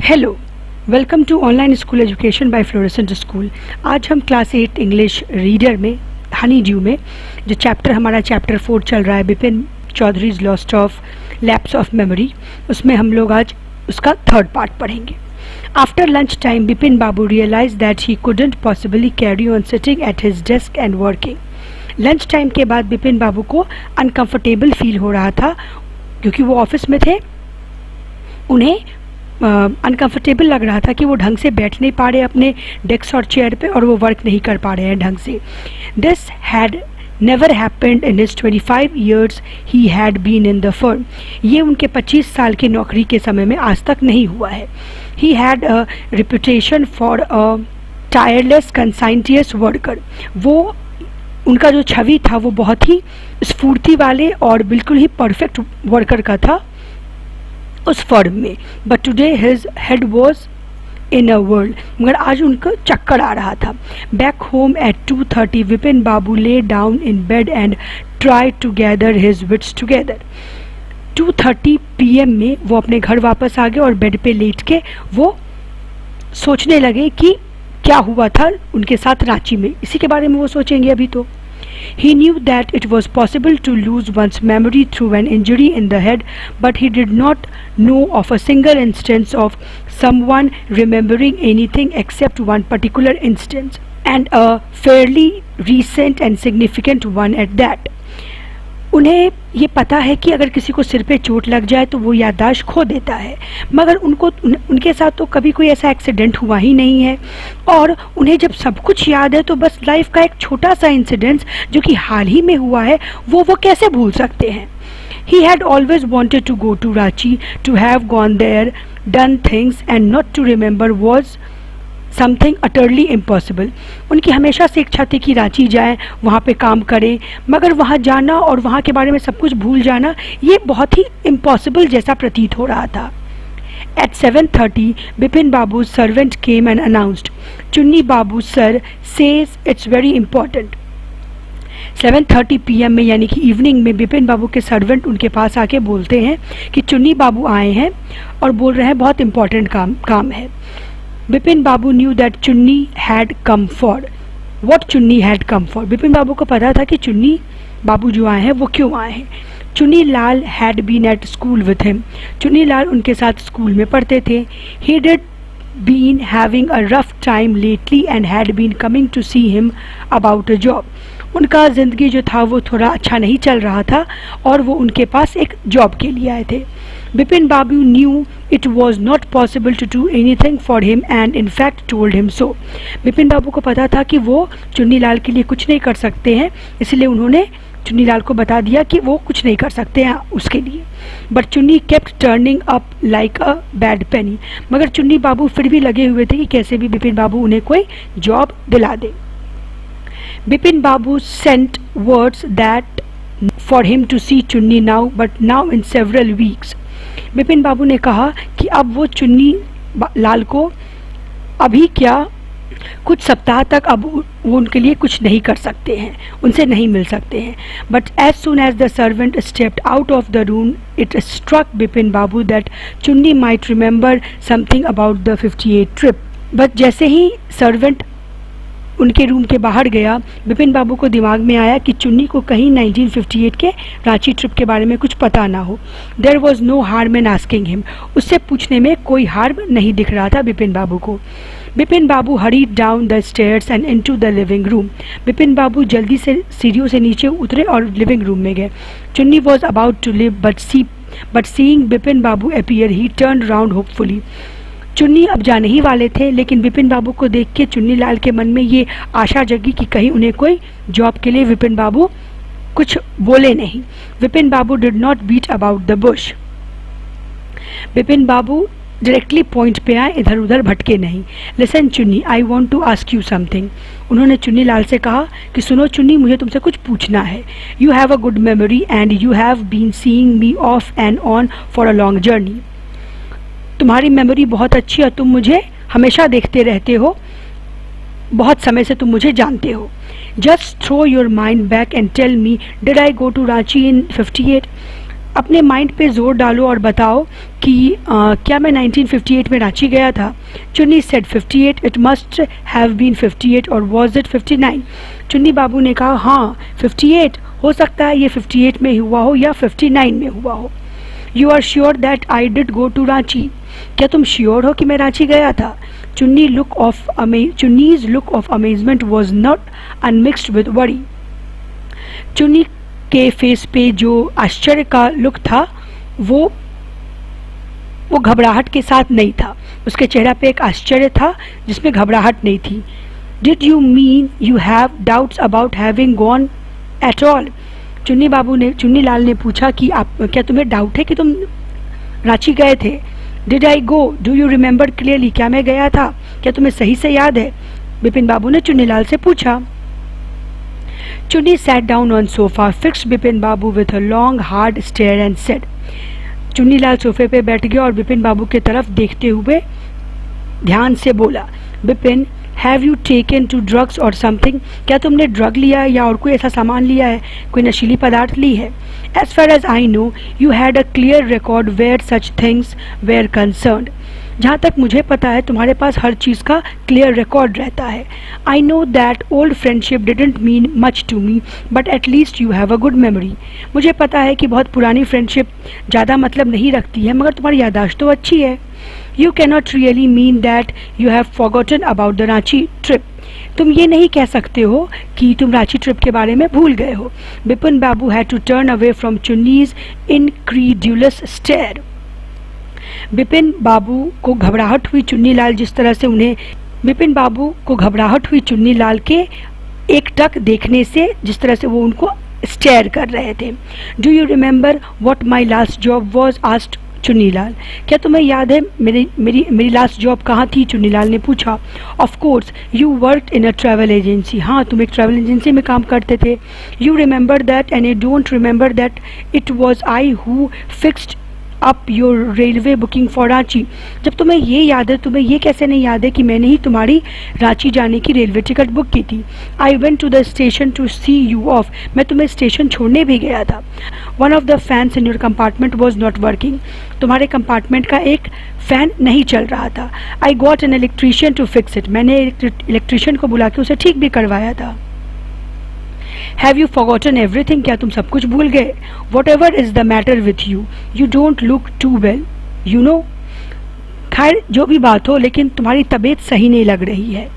Hello, welcome to online school education by fluorescent school. आज हम class 8 English reader में Honey due में जो चैप्टर हमारा चैप्टर 4 चल रहा है, Bipin Chaudhary's lost of lapse of memory, उसमें हम लोग आज उसका थर्ड पार्ट पढ़ेंगे। After lunch time Bipin Babu realise that he couldn't possibly carry on sitting at his desk and working. Lunch time के बाद बिपिन बाबू को अनकंफर्टेबल फील हो रहा था क्योंकि वो ऑफिस में थे। उन्हें अनकंफर्टेबल लग रहा था कि वो ढंग से बैठ नहीं पा रहे अपने डेस्क और चेयर पे, और वो वर्क नहीं कर पा रहे हैं ढंग से। This had never happened in his 25 years he had been in the firm. ये उनके 25 साल की नौकरी के समय में आज तक नहीं हुआ है। He had a reputation for a tireless conscientious worker. वो उनका जो छवि था वो बहुत ही स्फूर्ति वाले और बिल्कुल ही परफेक्ट वर्कर का था उस फर्म में। But today his head was in a world, मगर आज उनको चक्कर आ रहा था। Back home at 2:30 Vipin babu lay down in bed and try to gather his wits together. 2:30 PM में वो अपने घर वापस आ गए और बेड पे लेट के वो सोचने लगे कि क्या हुआ था उनके साथ रांची में। इसी के बारे में वो सोचेंगे अभी तो। He knew that it was possible to lose one's memory through an injury in the head, but he did not know of a single instance of someone remembering anything except one particular instance, and a fairly recent and significant one at that. उन्हें ये पता है कि अगर किसी को सिर पे चोट लग जाए तो वो याददाश्त खो देता है, मगर उनके साथ तो कभी कोई ऐसा एक्सीडेंट हुआ ही नहीं है। और उन्हें जब सब कुछ याद है तो बस लाइफ का एक छोटा सा इंसिडेंट जो कि हाल ही में हुआ है वो कैसे भूल सकते हैं। He had always wanted to go to Ranchi, to have gone there, done things and not to remember was something utterly impossible. उनकी हमेशा से इच्छा थी कि रांची जाएं, वहाँ पे काम करें, मगर वहाँ जाना और वहाँ के बारे में सब कुछ भूल जाना ये बहुत ही इम्पॉसिबल जैसा प्रतीत हो रहा था। At 7:30 Bipin Babu servant came and announced, Chunni Babu sir says it's very important. 7:30 PM में यानी कि इवनिंग में बिपिन बाबू के सर्वेंट उनके पास आके बोलते हैं कि चुन्नी बाबू आए हैं और बोल रहे हैं बहुत इम्पॉर्टेंट काम है। बिपिन बाबू न्यू दैट चुन्नी हैड कम फॉर वॉट चुन्नी had come for. Bipin Babu को पता था कि चुन्नी बाबू जो आए हैं वो क्यों आए हैं। Chunni Lal had been at school with him. Chunni Lal उनके साथ स्कूल में पढ़ते थे। He did been having a rough time lately and had been coming to see him about a job. उनका ज़िंदगी जो था वो थोड़ा अच्छा नहीं चल रहा था और वो उनके पास एक जॉब के लिए आए थे। Bipin Babu knew it was not possible to do anything for him and in fact told him so. Bipin Babu को पता था कि वो चुन्नी लाल के लिए कुछ नहीं कर सकते हैं, इसलिए उन्होंने चुन्नी लाल को बता दिया कि वो कुछ नहीं कर सकते हैं उसके लिए। But Chunni kept turning up like a bad penny. मगर चुन्नी बाबू फिर भी लगे हुए थे कि कैसे भी बिपिन बाबू उन्हें कोई जॉब दिला दे। Bipin Babu sent words that for him to see Chunni now but now in several weeks. Bipin Babu ने कहा कि अब वो चुन्नी लाल को अभी क्या कुछ सप्ताह तक अब वो उनके लिए कुछ नहीं कर सकते हैं, उनसे नहीं मिल सकते हैं। But as soon as the servant stepped out of the room it struck Bipin Babu that Chunni might remember something about the 58 trip. But जैसे ही सर्वेंट उनके रूम के बाहर गया, बिपिन बाबू को दिमाग में आया कि चुन्नी को कहीं 1958 के रांची ट्रिप के बारे में कुछ पता ना हो। There was no harm in asking him. उससे पूछने में कोई हार्म नहीं दिख रहा था बिपिन बाबू को। Bipin Babu hurried down the stairs and into the living room. Bipin Babu जल्दी से सीढ़ियों से नीचे उतरे और लिविंग रूम में गए। Chunni was about to leave but seeing Bipin babu appear he turn round hopefully. Chunni अब जाने ही वाले थे, लेकिन बिपिन बाबू को देख के चुन्नी लाल के मन में ये आशा जगी कि कहीं उन्हें कोई जॉब के लिए बिपिन बाबू कुछ बोले नहीं। Bipin Babu did not beat about the bush. Bipin Babu directly point पे आए, इधर उधर भटके नहीं। Listen Chunni, I want to ask you something. उन्होंने चुन्नी लाल से कहा कि सुनो चुन्नी, मुझे तुमसे कुछ पूछना है। You have a good memory and you have been seeing me off and on for a long journey. तुम्हारी मेमोरी बहुत अच्छी है, तुम मुझे हमेशा देखते रहते हो, बहुत समय से तुम मुझे जानते हो। Just throw your mind back and tell me, did I go to Ranchi in 58? अपने माइंड पे जोर डालो और बताओ कि क्या मैं 1958 में रांची गया था। Chunni said 58, it must have been 58 or was it 59। चुन्नी बाबू ने कहा हाँ 58 हो सकता है, ये 58 में हुआ हो या 59 में हुआ हो। You are sure that I did go to Ranchi, क्या तुम श्योर हो कि मैं रांची गया था। Chunni's look of amazement was not unmixed with worry. Chunni के फेस पे जो आश्चर्य का लुक था वो घबराहट के साथ नहीं था। उसके चेहरा पे एक आश्चर्य था जिसमें घबराहट नहीं थी। Did you mean you have doubts about having gone at all. Chunni Lal ने पूछा कि क्या तुम्हें डाउट है कि तुम रांची गए थे। Did I go, do you remember clearly, क्या मैं गया था, क्या तुम्हें सही से याद है। बिपिन बाबू ने चुन्नी लाल से पूछा। Chunni sat down on sofa, fixed Bipin Babu with a long hard stare and said, Chunni Lal सोफे पे बैठ गया और बिपिन बाबू की तरफ देखते हुए ध्यान से बोला, Bipin have you taken to drugs or something, क्या तुमने ड्रग लिया है या और कोई ऐसा सामान लिया है, कोई नशीली पदार्थ ली है। As far as I know you had a clear record where such things were concerned, जहाँ तक मुझे पता है तुम्हारे पास हर चीज़ का क्लियर रिकॉर्ड रहता है। I know that old friendship didn't mean much to me but at least you have a good memory, मुझे पता है कि बहुत पुरानी फ्रेंडशिप ज़्यादा मतलब नहीं रखती है मगर तुम्हारी याददाश्त तो अच्छी है। You cannot really mean that you have forgotten about the Ranchi trip, तुम ये नहीं कह सकते हो कि तुम रांची ट्रिप के बारे में भूल गए हो। Bipin Babu had to turn away from Chunni's incredulous stare. Bipin Babu को घबराहट हुई चुन्नी लाल चुन्नी लाल के एक टक देखने से, जिस तरह से वो उनको स्टेयर कर रहे थे। Do you remember what my last job was, asked Chunni Lal, क्या तुम्हें याद है मेरी लास्ट जॉब कहाँ थी, चुन्नी लाल ने पूछा। Of course you worked in a travel agency, हाँ तुम एक ट्रैवल एजेंसी में काम करते थे। You remember that and you don't remember that it was I who fixed up your railway booking for Ranchi, जब तुम्हें ये याद है तुम्हें ये कैसे नहीं याद है कि मैंने ही तुम्हारी रांची जाने की रेलवे टिकट बुक की थी। I went to the station to see you off, मैं तुम्हें स्टेशन छोड़ने भी गया था। One of the fans in your compartment was not working, तुम्हारे कंपार्टमेंट का एक फ़ैन नहीं चल रहा था। I got an electrician to fix it, मैंने इलेक्ट्रीशियन को बुला के उसे ठीक भी करवाया था। हैव यू फॉरगॉटन एवरीथिंग, क्या तुम सब कुछ भूल गए। Whatever is the matter with you, you don't look too well, you know. खैर जो भी बात हो लेकिन तुम्हारी तबीयत सही नहीं लग रही है।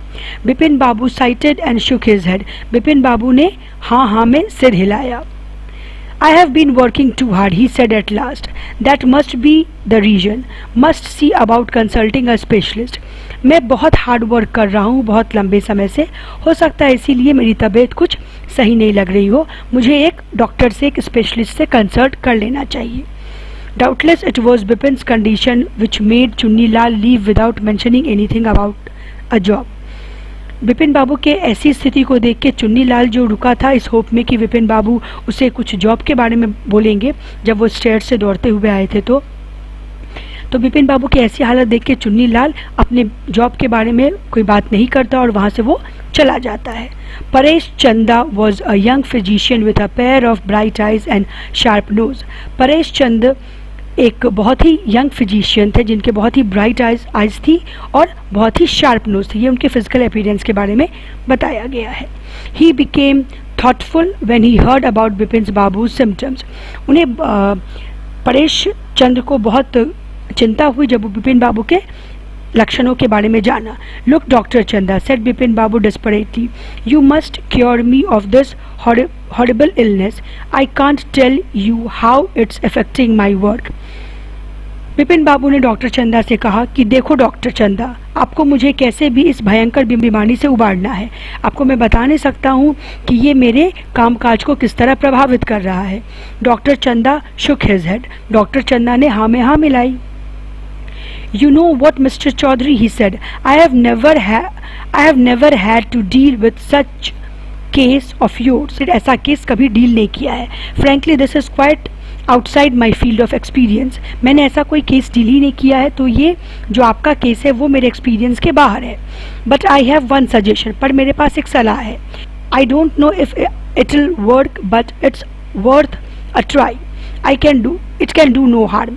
Bipin Babu sighted and shook his head, Bipin Babu ने हाँ हाँ में सिर हिलाया। I have been working too hard, he said at last. That must be the reason. Must see about consulting a specialist. मैं बहुत हार्ड वर्क कर रहा हूँ बहुत लंबे समय से, हो सकता है इसीलिए मेरी तबीयत कुछ सही नहीं लग रही हो, मुझे एक डॉक्टर से, एक स्पेशलिस्ट से कंसल्ट कर लेना चाहिए। Doubtless it was Bipin's condition which made Chunni Lal leave without mentioning anything about a job. Bipin बाबू के ऐसी स्थिति को देख के चुन्नी लाल जो रुका था इस होप में कि बिपिन बाबू उसे कुछ जॉब के बारे में बोलेंगे, जब वो स्टेयर से दौड़ते हुए आए थे तो बिपिन बाबू की ऐसी हालत देख के चुन्नी लाल अपने जॉब के बारे में कोई बात नहीं करता और वहाँ से वो चला जाता है। Paresh Chanda was a young physician with a pair of bright eyes and sharp nose. Paresh Chand एक बहुत ही यंग फिजिशियन थे जिनके बहुत ही ब्राइट आइज थी और बहुत ही शार्प नोज थी, ये उनके फिजिकल अपीयरेंस के बारे में बताया गया है। He became thoughtful when he heard about Bipin Babu symptoms, उन्हें परेश चंद को बहुत चिंता हुई जब वो बिपिन बाबू के लक्षणों के बारे में जाना। Look doctor Chanda, said Bipin Babu desperately, you must cure me of this horrible illness, I can't tell you how it's affecting my work. Bipin Babu ने डॉक्टर चंदा से कहा कि देखो डॉक्टर चंदा, आपको मुझे कैसे भी इस भयंकर बीमारी से उबारना है, आपको मैं बता नहीं सकता हूँ कि ये मेरे कामकाज को किस तरह प्रभावित कर रहा है। डॉक्टर चंदा शुक हिज हेड, डॉक्टर चंदा ने हाँ में हाँ मिलाई। You know what, Mr. Chaudhary, he said, I have never had to deal with such case of yours. ऐसा केस कभी डील नहीं किया है। Frankly, this is quite outside my field of experience. मैंने ऐसा कोई केस डील ही नहीं किया है, तो ये जो आपका केस है वो मेरे एक्सपीरियंस के बाहर है। But I have one suggestion, पर मेरे पास एक सलाह है। I don't know if it'll work, but it's worth a try. It can do no harm.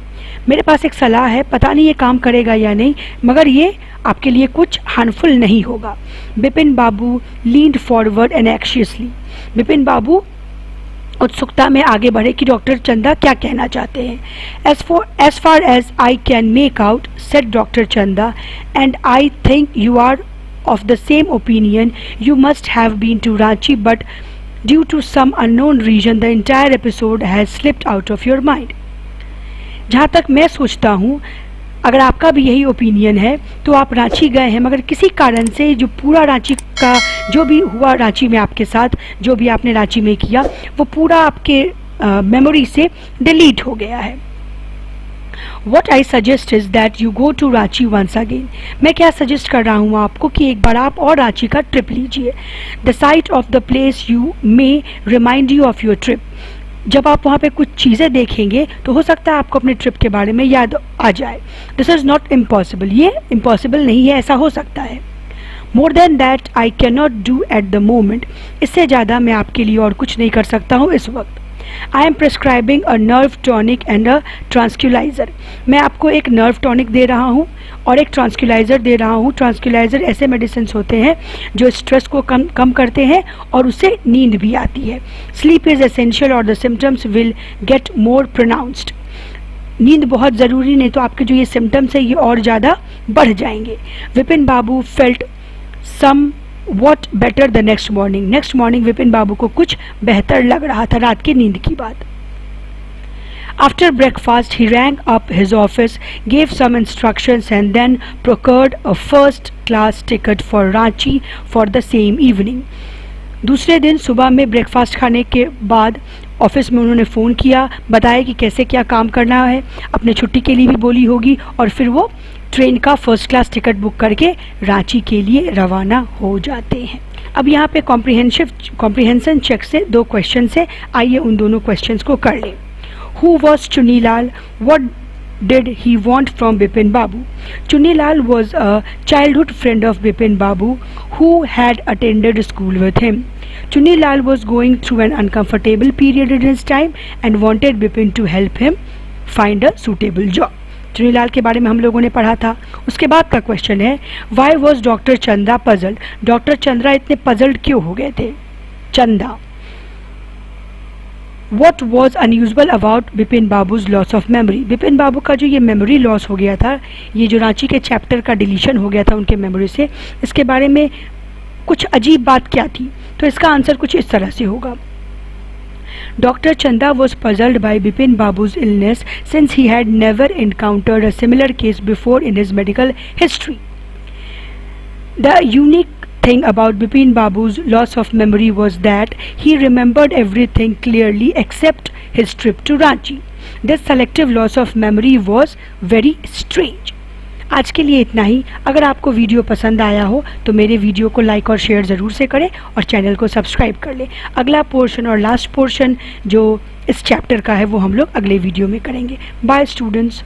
मेरे पास एक सलाह है, पता नहीं ये काम करेगा या नहीं, मगर ये आपके लिए कुछ हार्मफुल नहीं होगा। बिपिन बाबू लीन्ड फॉरवर्ड एंड एंग्शियसली। बिपिन बाबू उत्सुकता में आगे बढ़े कि डॉक्टर चंदा क्या कहना चाहते हैं। As far as I can make out, said doctor Chanda, and I think you are of the same opinion, you must have been to Ranchi, but due to some unknown reason the entire episode has slipped out of your mind. जहाँ तक मैं सोचता हूँ, अगर आपका भी यही opinion है तो आप रांची गए हैं, मगर किसी कारण से जो पूरा रांची का जो भी हुआ रांची में आपके साथ, जो भी आपने रांची में किया, वो पूरा आपके मेमोरी से डिलीट हो गया है। What I suggest is that you go to Ranchi once again। मैं क्या सजेस्ट कर रहा हूँ आपको कि एक बार आप और रांची का ट्रिप लीजिए। The sight of the place you may remind you of your trip। जब आप वहाँ पे कुछ चीज़ें देखेंगे तो हो सकता है आपको अपने ट्रिप के बारे में याद आ जाए। दिस इज़ नॉट इम्पॉसिबल, ये इम्पॉसिबल नहीं है, ऐसा हो सकता है। More than that I can not do at the moment. इससे ज़्यादा मैं आपके लिए और कुछ नहीं कर सकता हूँ इस वक्त। I am prescribing a nerve tonic and a tranquilliser. मैं आपको एक नर्व टॉनिक दे रहा हूँ और एक ट्रांसक्यूलाइज़र दे रहा हूँ। ट्रांसक्यूलाइज़र ऐसे मेडिसिन होते हैं जो स्ट्रेस को कम करते हैं और उससे नींद भी आती है। स्लीप इज़ एसेंशियल और the symptoms will get more pronounced. नींद बहुत ज़रूरी, नहीं तो आपके जो ये सिम्टम्स है ये और ज़्यादा बढ़ जाएंगे। Vipin Babu felt somewhat better the next morning Vipin Babu को कुछ बेहतर लग रहा था रात की नींद की बात। After breakfast he rang up his office, gave some instructions and then procured a first class ticket for Ranchi for the same evening. दूसरे दिन सुबह में ब्रेकफास्ट खाने के बाद ऑफिस में उन्होंने फ़ोन किया, बताया कि कैसे क्या काम करना है, अपने छुट्टी के लिए भी बोली होगी, और फिर वो ट्रेन का फर्स्ट क्लास टिकट बुक करके रांची के लिए रवाना हो जाते हैं। अब यहाँ पे कॉम्प्रिहेंशन चेक से 2 क्वेश्चन से, आइए उन दोनों क्वेश्चंस को कर लें। Who was Chunnilal, what did he want from Bipin Babu? Chunnilal was a childhood friend of Bipin Babu who had attended school with him. Chunnilal was going through an uncomfortable period in his time and wanted Bipin to help him find a suitable job. Chunnilal के बारे में हम लोगों ने पढ़ा था। उसके बाद का क्वेश्चन है, Why was Dr. चंदा puzzled? डॉक्टर चंद्रा इतने पजल्ड क्यों हो गए थे? चंदा। What was unusual about Bipin Babu's loss of memory? Bipin Babu का जो ये मेमोरी लॉस हो गया था, ये जो रांची के चैप्टर का डिलीशन हो गया था उनके मेमोरी से, इसके बारे में कुछ अजीब बात क्या थी? तो इसका आंसर कुछ इस तरह से होगा। Dr. Chanda was puzzled by Bipin Babu's illness since he had never encountered a similar case before in his medical history. The unique thing about Bipin Babu's loss of memory was that he remembered everything clearly except his trip to Ranchi. This selective loss of memory was very strange. आज के लिए इतना ही। अगर आपको video पसंद आया हो तो मेरे वीडियो को लाइक और शेयर ज़रूर से करें और चैनल को सब्सक्राइब कर लें। अगला पोर्शन और लास्ट पोर्शन जो इस चैप्टर का है वो हम लोग अगले वीडियो में करेंगे। Bye students.